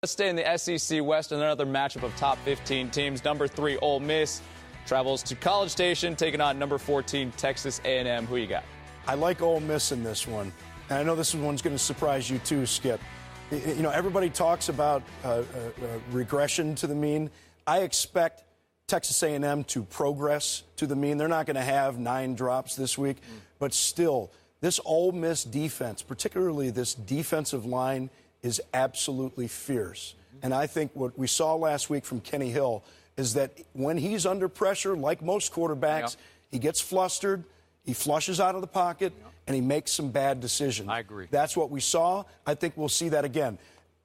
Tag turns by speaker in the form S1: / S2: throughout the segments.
S1: Let's stay in the SEC West and another matchup of top 15 teams. Number 3, Ole Miss, travels to College Station, taking on number 14, Texas A&M. Who you got?
S2: I like Ole Miss in this one. And I know this one's going to surprise you too, Skip. You know, everybody talks about regression to the mean. I expect Texas A&M to progress to the mean. They're not going to have 9 drops this week. But still, this Ole Miss defense, particularly this defensive line, is absolutely fierce. And I think what we saw last week from Kenny Hill is that when he's under pressure, like most quarterbacks, he gets flustered, he flushes out of the pocket, and he makes some bad decisions.
S3: I agree.
S2: That's what we saw. I think we'll see that again.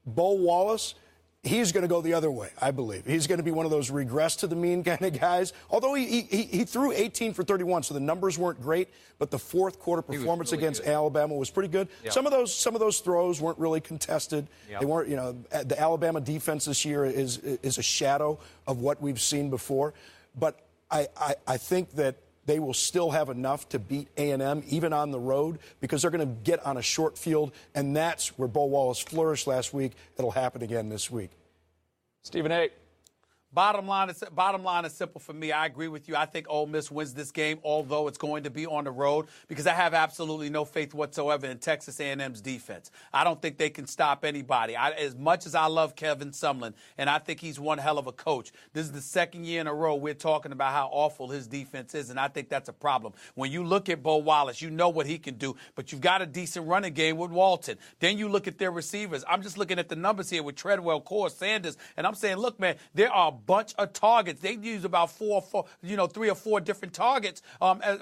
S2: Bo Wallace, he's going to go the other way, I believe. He's going to be one of those regress to the mean kind of guys. Although he threw 18 for 31, so the numbers weren't great, but the fourth quarter performance really against Alabama was pretty good. Yep. Some of those throws weren't really contested. Yep. They weren't, you know, the Alabama defense this year is a shadow of what we've seen before. But I think that they will still have enough to beat A&M, even on the road, because they're going to get on a short field, and that's where Bo Wallace flourished last week. It'll happen again this week.
S1: Stephen A.
S3: Bottom line is simple for me. I agree with you. I think Ole Miss wins this game, although it's going to be on the road, because I have absolutely no faith whatsoever in Texas A&M's defense. I don't think they can stop anybody. As much as I love Kevin Sumlin, and I think he's one hell of a coach, this is the second year in a row we're talking about how awful his defense is, and I think that's a problem. When you look at Bo Wallace, you know what he can do, but you've got a decent running game with Walton. Then you look at their receivers. I'm just looking at the numbers here with Treadwell, Core, Sanders, and I'm saying, look, man, there are bunch of targets. They use about 3 or 4 different targets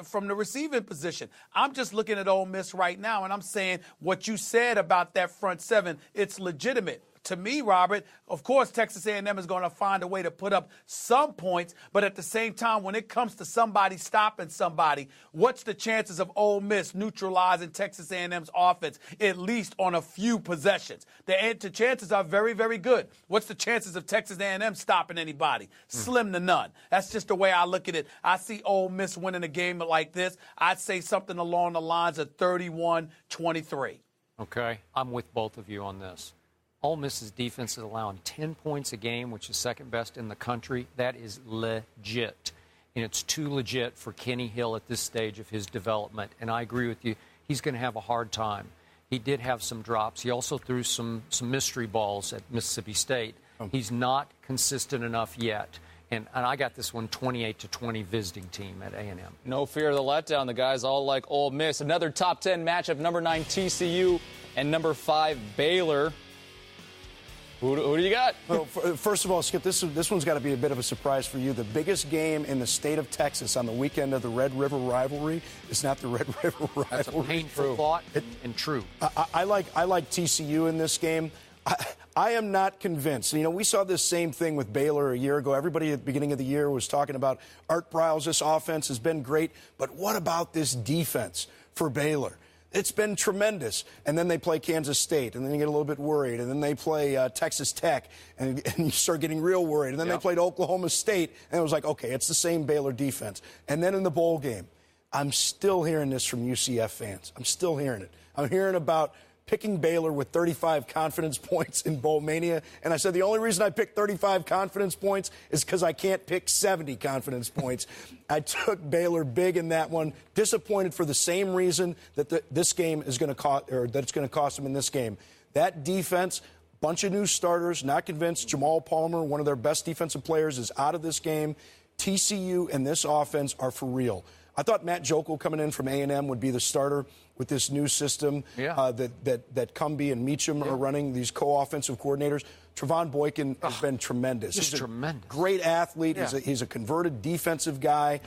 S3: from the receiving position. I'm just looking at Ole Miss right now, and I'm saying what you said about that front seven, it's legitimate. To me, Robert, of course, Texas A&M is going to find a way to put up some points, but at the same time, when it comes to somebody stopping somebody, what's the chances of Ole Miss neutralizing Texas A&M's offense, at least on a few possessions? The chances are very, very good. What's the chances of Texas A&M stopping anybody? Slim to none. That's just the way I look at it. I see Ole Miss winning a game like this. I'd say something along the lines of 31-23.
S4: Okay, I'm with both of you on this. Ole Miss's defense is allowing 10 points a game, which is second best in the country. That is legit. And it's too legit for Kenny Hill at this stage of his development. And I agree with you. He's going to have a hard time. He did have some drops. He also threw some mystery balls at Mississippi State. He's not consistent enough yet. And I got this one 28-20 visiting team at A&M.
S1: No fear of the letdown. The guys all like Ole Miss. Another top 10 matchup, number 9 TCU and number 5 Baylor. Who do you got?
S2: Well, first of all, Skip, this one's got to be a bit of a surprise for you. The biggest game in the state of Texas on the weekend of the Red River rivalry is not the Red River rivalry.
S4: That's a painful thought and true.
S2: I like TCU in this game. I am not convinced. You know, we saw this same thing with Baylor a year ago. Everybody at the beginning of the year was talking about Art Briles. This offense has been great. But what about this defense for Baylor? It's been tremendous. And then they play Kansas State, and then you get a little bit worried. And then they play Texas Tech, and you start getting real worried. And then they played Oklahoma State, and it was like, okay, it's the same Baylor defense. And then in the bowl game, I'm still hearing this from UCF fans. I'm still hearing it. I'm hearing about picking Baylor with 35 confidence points in Bowl Mania. And I said the only reason I picked 35 confidence points is because I can't pick 70 confidence points. I took Baylor big in that one. Disappointed for the same reason that this game is going to cost, or that it's going to cost them in this game. That defense, bunch of new starters, not convinced. Jamal Palmer, one of their best defensive players, is out of this game. TCU and this offense are for real. I thought Matt Jokel coming in from A&M would be the starter with this new system that Cumbie and Meacham are running, these co-offensive coordinators. Trevon Boykin has been tremendous.
S4: He's tremendous.
S2: Great athlete. Yeah. He's a converted defensive guy.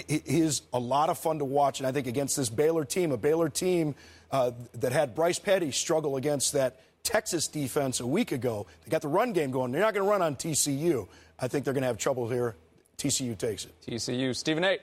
S2: He's a lot of fun to watch, and I think against this Baylor team, a Baylor team that had Bryce Petty struggle against that Texas defense a week ago. They got the run game going. They're not going to run on TCU. I think they're going to have trouble here. TCU takes it.
S1: TCU. Stephen A.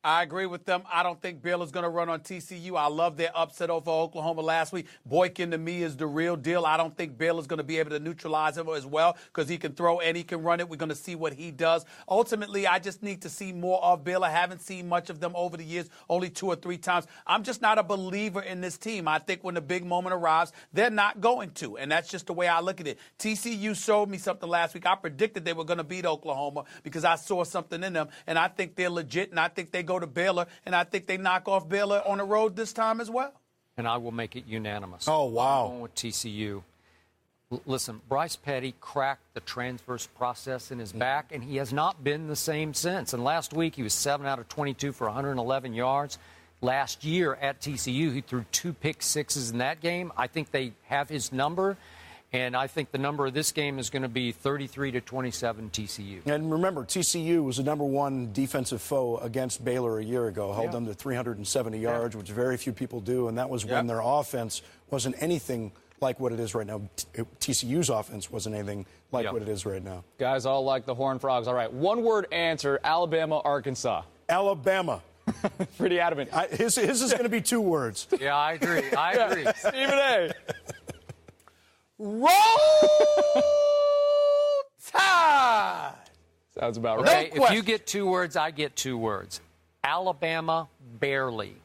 S3: I agree with them. I don't think Baylor's going to run on TCU. I love their upset over Oklahoma last week. Boykin, to me, is the real deal. I don't think Baylor's going to be able to neutralize him as well because he can throw and he can run it. We're going to see what he does. Ultimately, I just need to see more of Baylor. Haven't seen much of them over the years, only 2 or 3 times. I'm just not a believer in this team. I think when the big moment arrives, they're not going to, and that's just the way I look at it. TCU showed me something last week. I predicted they were going to beat Oklahoma because I saw something in them, and I think they're legit, and I think they go to Baylor, and I think they knock off Baylor on the road this time as well.
S4: And I will make it unanimous.
S2: Oh, wow.
S4: I'm going with TCU. Listen, Bryce Petty cracked the transfers process in his back, and he has not been the same since. And last week, he was 7 out of 22 for 111 yards. Last year at TCU, he threw 2 pick sixes in that game. I think they have his number. And I think the number of this game is going to be 33-27 TCU.
S2: And remember, TCU was the #1 defensive foe against Baylor a year ago, held them to 370 yards, which very few people do, and that was when their offense wasn't anything like what it is right now. TCU's offense wasn't anything like what it is right now.
S1: Guys all like the Horned Frogs. All right, one-word answer, Alabama, Arkansas.
S2: Alabama.
S1: Pretty adamant.
S2: His is going to be 2 words.
S4: Yeah, I agree. I agree.
S1: Stephen A.
S3: Roll Tide!
S1: Sounds about right.
S4: Okay, if you get 2 words, I get 2 words. Alabama, barely.